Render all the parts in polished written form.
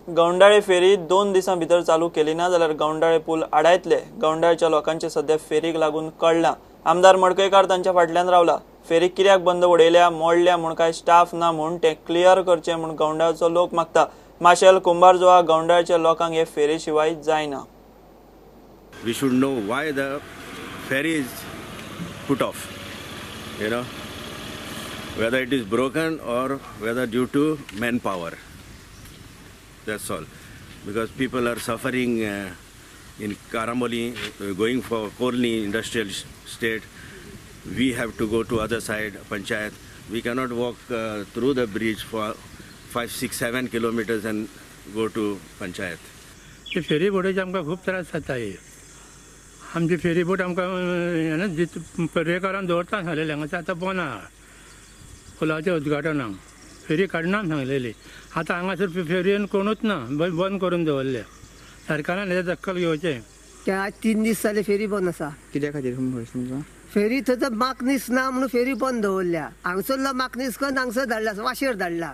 गवंडाळे फेरी 2 दिसां भितर चालू केली ना जाल्यार गवंडाळे पूल आडायतले। गवंडाळेच्या लोकांचे सध्या फेरीक लागून कळना। आमदार मडकयकार तांच्या फाटल्यान रावला। फेरी कित्याक बंद उडयल्या मोडल्या म्हूण काय स्टाफ ना म्हूण ते क्लियर करचे म्हूण गवंडाळेचो लोक मागता। माशेल कुंभारजुआ गवंडाळेच्या लोकांक हे फेरी शिवाय जायना। We should know why the ferry is put off, whether it is broken or whether due to manpower. That's all, because people are suffering in Karamboli, going for Korni industrial state. We have to go to other side, Panchayat. We cannot walk through the bridge for 5, 6, 7 kilometers and go to Panchayat. ते फेरी बोटीचे आमकां खूब त्रास जाता। आमची ferry boat आमकां पर्येकारान दवरता सांगलेलें, हांगासर आतां बंद आहा पुलाच्या उद्घाटनाक। फेरी काडना सांगलेली, आतां हांगासर फेरयेन कोणूच ना, बंद करून दवरल्या। सरकारान हेजें दखल घेवचें। ते आज 3 दीस जाले फेरी बंद आसा। कित्या खातीर तुमकां? फेरी थंय माकनीस ना म्हणून फेरी बंद दवरल्या। हांगसरलो माकनीस करून हांगसर धाडला, वाशेर धाडला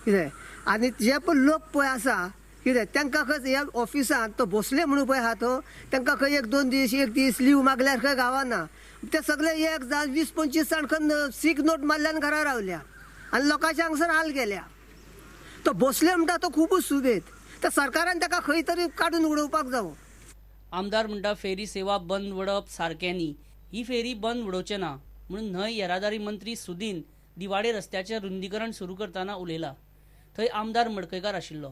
कितें। आनी जे पळय लोक पळय आसा कितें, तांकां खंय ह्या ऑफिसांत तो भोसले म्हणून पळय आहा तो, तांकां खंय 1-2 दीस 1 दीस लीव मागल्यार खंय गावना। ते सगळे 20-25 जाण खंय सीक नोट मारल्यान घरा रावल्या आनी लोकांचे हांगसर हाल केल्या। तो भोसले म्हणटा तो खूबच सुबेज, त्या सरकारान ताका खंय तरी काडून उडोवपाक जावो। आमदार म्हणटा फेरी सेवा बंद उडोवप सारकें न्ही। ही फेरी बंद उडोवचें ना म्हणून न्हंय येरादारी मंत्री सुदीन दिवाडे रस्त्याचें रुंदीकरण सुरू करतना उलयला। थंय आमदार मडकयकार आशिल्लो।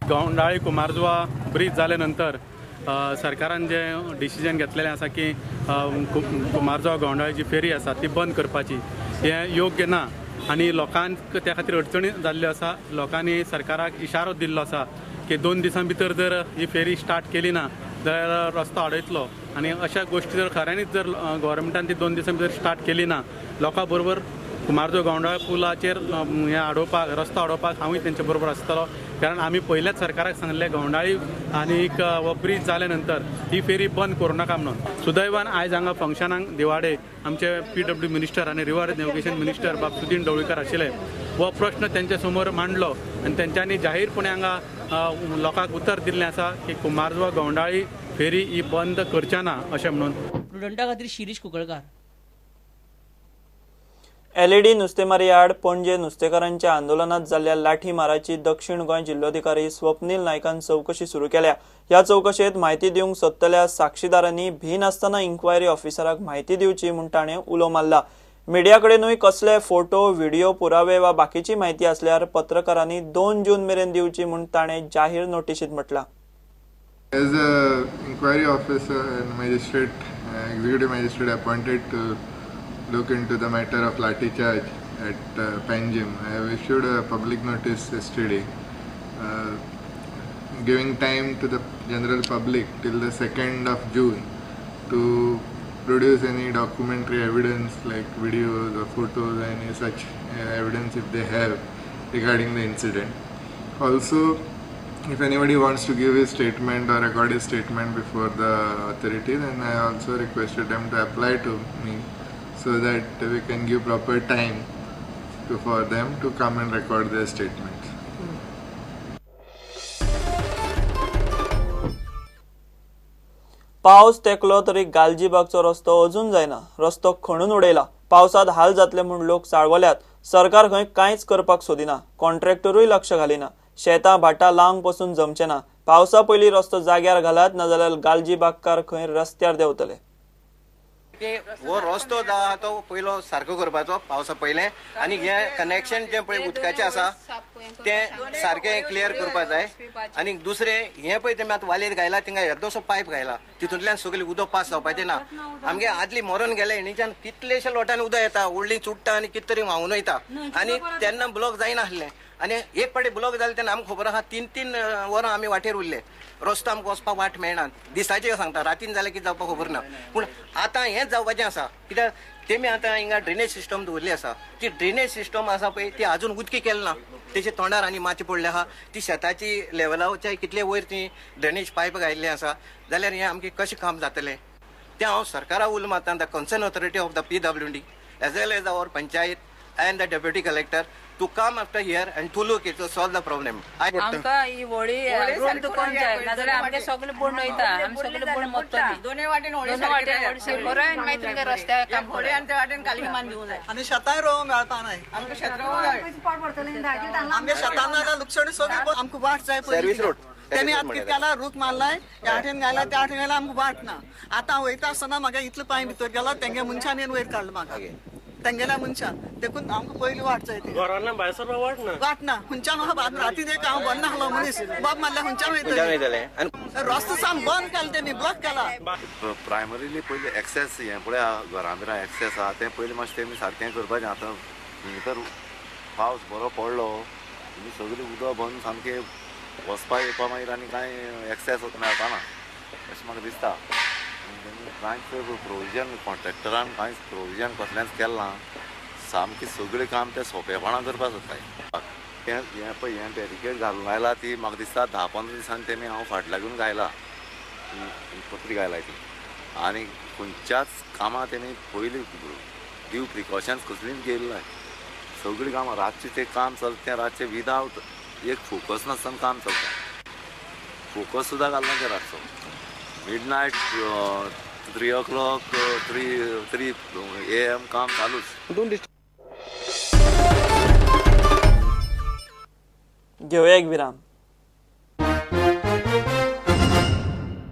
गवंडाळे कुंभारजुआ ब्रिज जाले नंतर सरकारान जे डिसिजन घेतलेलें आसा की कुंभारजुआ गवंडाळेची फेरी आसा ती बंद करपाची, हें योग्य ना आनी लोकांक त्या खातीर अडचणी जाल्ल्यो आसा। लोकांनी सरकाराक इशारो दिल्लो आसा की 2 दिसां भितर जर ही फेरी स्टार्ट केली ना जाल्यार रस्तो आडयतलो। आनी अशा गोश्टी जर खऱ्यांनीच जर गोवोरमेंटान ती 2 दिसां भितर स्टार्ट केली ना, लोकां बरोबर कुंभारजुआ गवंडाळे पुलाचेर हें आडोवपाक, रस्तो आडोवपाक हांवूय तेंचे बरोबर आसतलो। कारण आमी पयल्याच सरकाराक सांगलें गवंडाळी आनी हो ब्रिज जाले नंतर ही फेरी बंद करूं नाका म्हणून। सुदैवान आयज हांगा फंक्शनाक दिवाडे आमचे PW मिनिस्टर आनी रिवर एज्युकेशन मिनिस्टर बाब सुदीन ढवळीकर आशिल्ले। हो प्रश्न तेंच्या समोर मांडलो आनी तेंच्यांनी जाहीरपणे हांगा लोकांक उतर दिल्लें आसा की कुंभारजुआ गवंडाळी फेरी ही बंद करचें ना अशें म्हणून। प्रुडंटा खातीर शिरीश कुंकळकार। LED नुस्तेमारी आड पणजे नुस्तेकारांच्या आंदोलनात जाल्ल्या लाठीमाराची दक्षिण गोंय जिल्लोधिकारी स्वप्नील नायकान चौकशी सुरू केल्या। ह्या चौकशेत म्हायती दिवंक सोदतल्या साक्षीदारांनी भिनासतना इन्क्वायरी ऑफिसराक म्हायती दिवची म्हूण ताणें उलो मारला। मिडिया कडेनूय कसले फोटो, व्हिडिओ पुरावे वा बाकीची म्हायती असल्यार पत्रकारांनी 2 जून मेरेन दिवची म्हूण ताणें जाहीर नोटिशीत म्हटलां। As an inquiry officer and magistrate, executive magistrate appointed to look into the matter of lathi charge at Panjim, I have issued a public notice yesterday giving time to the general public till the 2nd of June to produce any documentary evidence like videos or photos, any such evidence if they have regarding the incident. Also, if anybody wants to give his statement or record his statement before the authorities, then I also requested them to apply to me so that we can give proper time for them to come and record their statements. पावस तेकलो तरी गालजीबागचो रस्तो अजून जायना। रस्तो खणून उडयला। पावसात हाल जातले म्हूण लोक चाळवल्यात। सरकार खंय कांयच करपाक सोदिना। कॉन्ट्रॅक्टरूय लक्ष घालिना। शेतां भाटां लावंक पासून जमचें ना। पावसा पयलीं रस्तो जाग्यार घालात नाजाल्यार गालजीबागकार खंय रस्त्यार देंवतले। हो रस्तो आहा तो पयलो सारको करपाचो पावसा पयलें आनी हे कनेक्शन जे पळय उदकाचें आसा तें सारकें क्लियर करपाक जाय। आनी दुसरें हें पळय तेमी आतां वालेर घायला थिंगा येदोसो पायप घायला तितूंतल्यान सगळें उदक पास जावपाचें ना। आमगे आदली मरून गेले हेणीच्यान कितलेशे लोटांनी उदक येता, व्हडली चुडटा आनी कितें तरी व्हांवून वयता आनी तेन्ना ब्लॉक जायना आसलें। आनी एक पाटी ब्लॉक जालें तेन्ना आमकां खबर आहा 3-3 वरां आमी वाटेर उरले। रस्तो आमकां वचपाक वाट मेळना। दिसाचें सांगता, रातीन जाल्यार कितें जावपाक खबर ना। पूण आतां हेंच जावपाचें आसा कित्याक तेमी आतां हिंगा ड्रेनेज सिस्टम दवरली आसा। ती ड्रेनेज सिस्टम आसा पळय ती अजून उदकी केली ना। तेचे तोंडार आनी माती पडले आहा। ती शेताची लेवलाच्या कितले वयर ती ड्रेनेज पायप घायल्ली आसा जाल्यार हें आमगे कशें काम जातलें तें हांव सरकारा उलो मारता the concern authority of the PWD as well as our panchayat and the deputy collector to come after here and to look it to solve the problem. आमकां ही व्हडी रोड दुकान जाय नाजाल्यार आमगे सगळे बुण वयता आमी सगळे बुण मोडटली दोनूय वाटेन दोन वाटेन बरो आनी मागीर तुमगे रस्त्याक काम व्हडे आनी त्या वाटेन काली मान दिवं जाय आनी शेतांय रोवंक मेळपा नाय आमकां शेतां आमगे शेतां नाजाल्यार लुकसाणी सगळी आमकां वाट जाय Service road. तेमी आतां कितें केला रूख मारलाय ह्या वाटेन घायला त्या वाटेन घायला आमकां वाट ना आतां वयता आसतना म्हाका इतलो पांय भितर गेलो तेंगे मनशान येवन वयर काडलो म्हाका तेंगेल्या मनशान देखून आमकां पयली वाट जाय ती वाट ना खंयच्यान राती देख हांव बरो नाहलो मनीस बाब मारल्या खंयच्यान वयतले रस्तो साम बंद केला तेमी ब्लॉक केला प्रायमरीली पयली एक्सेस हें पळय घरा बिरा एक्सेस आहा तें पयलीं मातशें तेमी सारकें करपाचें आतां भितर पावस बरो पडलो आनी सगळीं उदक बंद सामकें वचपा येवपा मागीर आनी कांय एक्सेस मेळपा ना अशें म्हाका दिसता कांयच प्रोविजन कॉन्ट्रॅक्टरान कांयच प्रोविजन कसलेंच केलें ना सामकें सगळें काम तें सोंपेपणान करपा सोदताय हें पळय हें बॅरिकेड घालून आयला ती म्हाका दिसता 10-15 दिसांनी तेमी हांव फाटल्यान घेवन गायला पत्री गायला ती आनी खंयच्याच कामां तेमी पयलीं ड्यू प्रिकॉशन्स कसलींच घेयली नाय सगळीं कामां रातचें तें काम चलता तें रातचें विदावट एक फोकस नासतना काम चलता फोकस सुद्दां घालना तें रातचो मिडनायट 3 o'clock 3 AM काम चालूच घेऊया एक विराम.